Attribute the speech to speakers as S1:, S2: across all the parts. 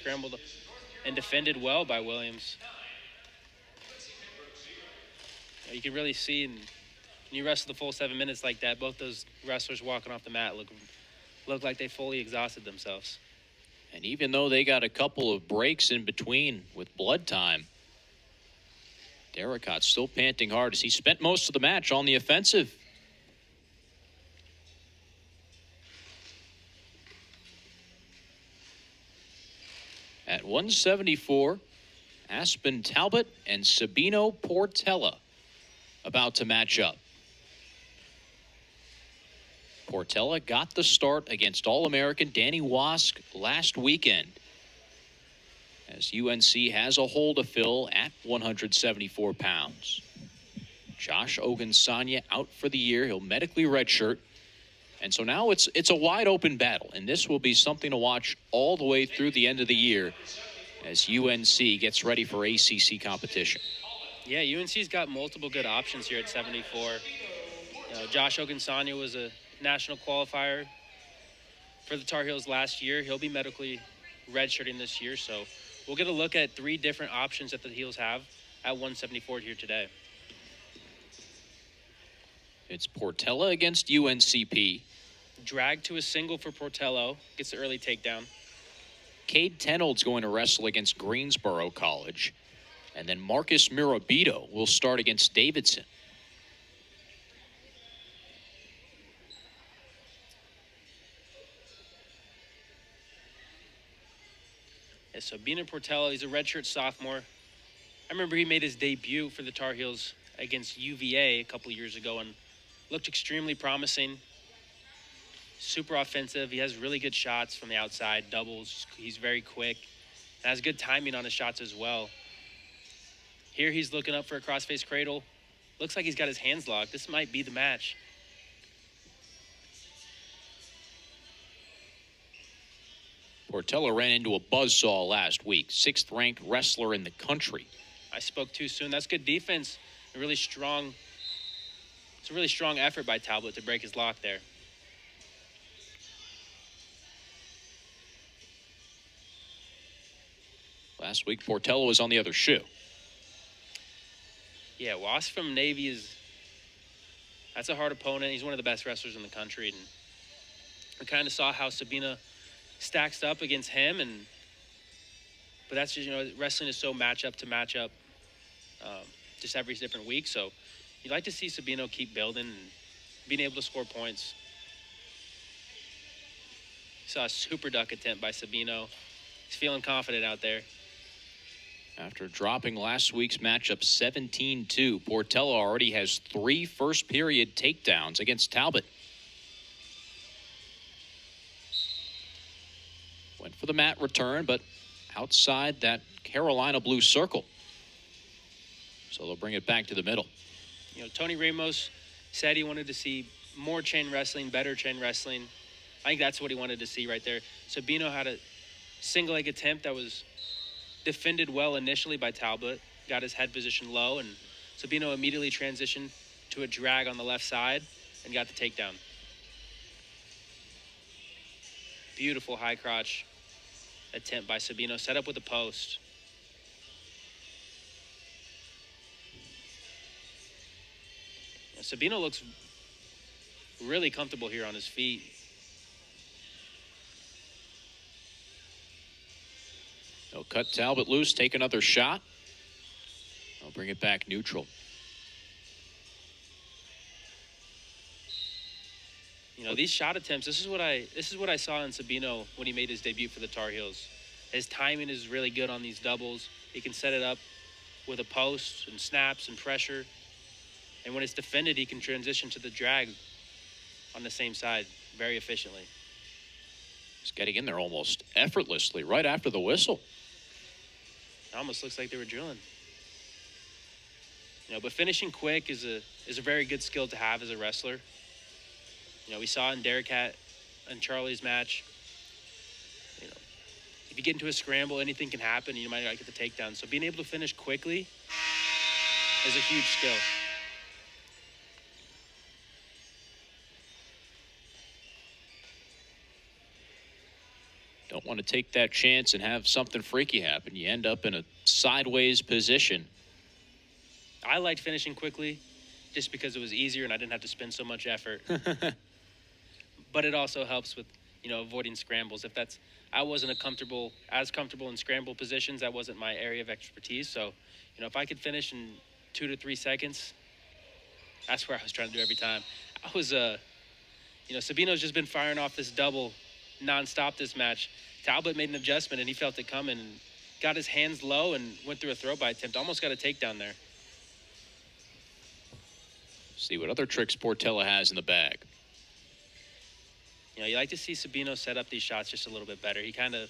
S1: scrambled and defended well by Williams. You can really see, when you wrestle the full 7 minutes like that, both those wrestlers walking off the mat look like they fully exhausted themselves.
S2: And even though they got a couple of breaks in between with blood time, Derricott's still panting hard as he spent most of the match on the offensive. At 174, Aspen Talbot and Sabino Portella about to match up. Portella got the start against All-American Danny Wask last weekend, as UNC has a hole to fill at 174 pounds. Josh Ogunsanya out for the year. He'll medically redshirt. And so now it's a wide open battle, and this will be something to watch all the way through the end of the year as UNC gets ready for ACC competition.
S1: Yeah, UNC's got multiple good options here at 74. Josh Ogunsanya was a national qualifier for the Tar Heels last year. He'll be medically redshirting this year, so we'll get a look at 3 different options that the Heels have at 174 here today.
S2: It's Portella against UNCP.
S1: Drag to a single for Portello, gets the early takedown.
S2: Cade Tenold's going to wrestle against Greensboro College. And then Marcus Mirabito will start against Davidson.
S1: Yeah, so Sabino Portella, he's a redshirt sophomore. I remember he made his debut for the Tar Heels against UVA a couple years ago and looked extremely promising. Super offensive. He has really good shots from the outside, doubles. He's very quick. And has good timing on his shots as well. Here he's looking up for a crossface cradle. Looks like he's got his hands locked. This might be the match.
S2: Portella ran into a buzzsaw last week, 6th ranked wrestler in the country.
S1: I spoke too soon. That's good defense. A really strong. It's a really strong effort by Talbot to break his lock there.
S2: Last week, Portella was on the other shoe.
S1: Yeah, Wask from Navy that's a hard opponent. He's one of the best wrestlers in the country. And we kind of saw how Sabina stacks up against him. But that's just, wrestling is so matchup to matchup just every different week. So you'd like to see Sabino keep building and being able to score points. Saw a super duck attempt by Sabino. He's feeling confident out there.
S2: After dropping last week's matchup 17-2, Portella already has 3 first-period takedowns against Talbot. Went for the mat return, but outside that Carolina blue circle. So they'll bring it back to the middle.
S1: Tony Ramos said he wanted to see more chain wrestling, better chain wrestling. I think that's what he wanted to see right there. Sabino had a single leg attempt that was defended well initially by Talbot, got his head position low, and Sabino immediately transitioned to a drag on the left side and got the takedown. Beautiful high crotch attempt by Sabino, set up with a post. Sabino looks really comfortable here on his feet.
S2: They'll cut Talbot loose, take another shot. They'll bring it back neutral.
S1: These shot attempts, this is what I saw in Sabino when he made his debut for the Tar Heels. His timing is really good on these doubles. He can set it up with a post and snaps and pressure. And when it's defended, he can transition to the drag on the same side very efficiently.
S2: He's getting in there almost effortlessly right after the whistle.
S1: It almost looks like they were drilling. But finishing quick is a very good skill to have as a wrestler. We saw in Derricat and Charlie's match, if you get into a scramble, anything can happen. You might not get the takedown. So being able to finish quickly is a huge skill.
S2: Don't want to to take that chance and have something freaky happen. You end up in a sideways position.
S1: I liked finishing quickly just because it was easier and I didn't have to spend so much effort. But it also helps with, avoiding scrambles. I wasn't as comfortable in scramble positions. That wasn't my area of expertise. So, if I could finish in 2 to 3 seconds, that's where I was trying to do every time. Sabino's just been firing off this double nonstop this match. Talbot made an adjustment and he felt it coming and got his hands low and went through a throw-by attempt. Almost got a takedown there.
S2: See what other tricks Portella has in the bag.
S1: You like to see Sabino set up these shots just a little bit better. He kind of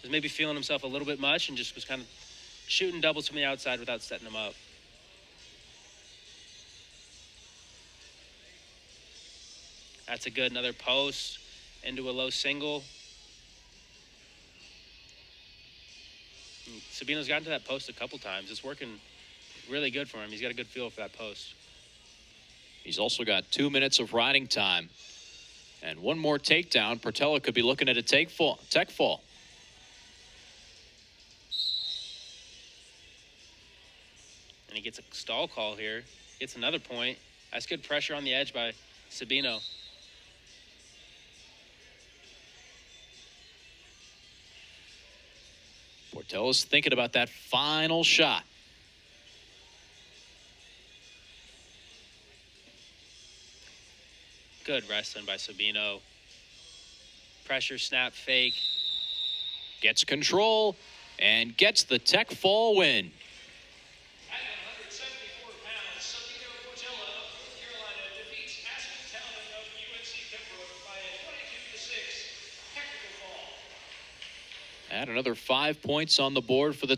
S1: was maybe feeling himself a little bit much and just was kind of shooting doubles from the outside without setting them up. That's another post into a low single. Sabino's gotten to that post a couple times. It's working really good for him. He's got a good feel for that post.
S2: He's also got 2 minutes of riding time. And one more takedown. Portella could be looking at a tech fall.
S1: And he gets a stall call here. Gets another point. That's good pressure on the edge by Sabino.
S2: Portella's thinking about that final shot.
S1: Good wrestling by Sabino. Pressure, snap, fake.
S2: Gets control and gets the tech fall win.
S3: At 174lbs, Sabino Portella of North Carolina defeats Aspen Talbot of UNC Pembroke by a 22-6 technical fall.
S2: Add another 5 points on the board for the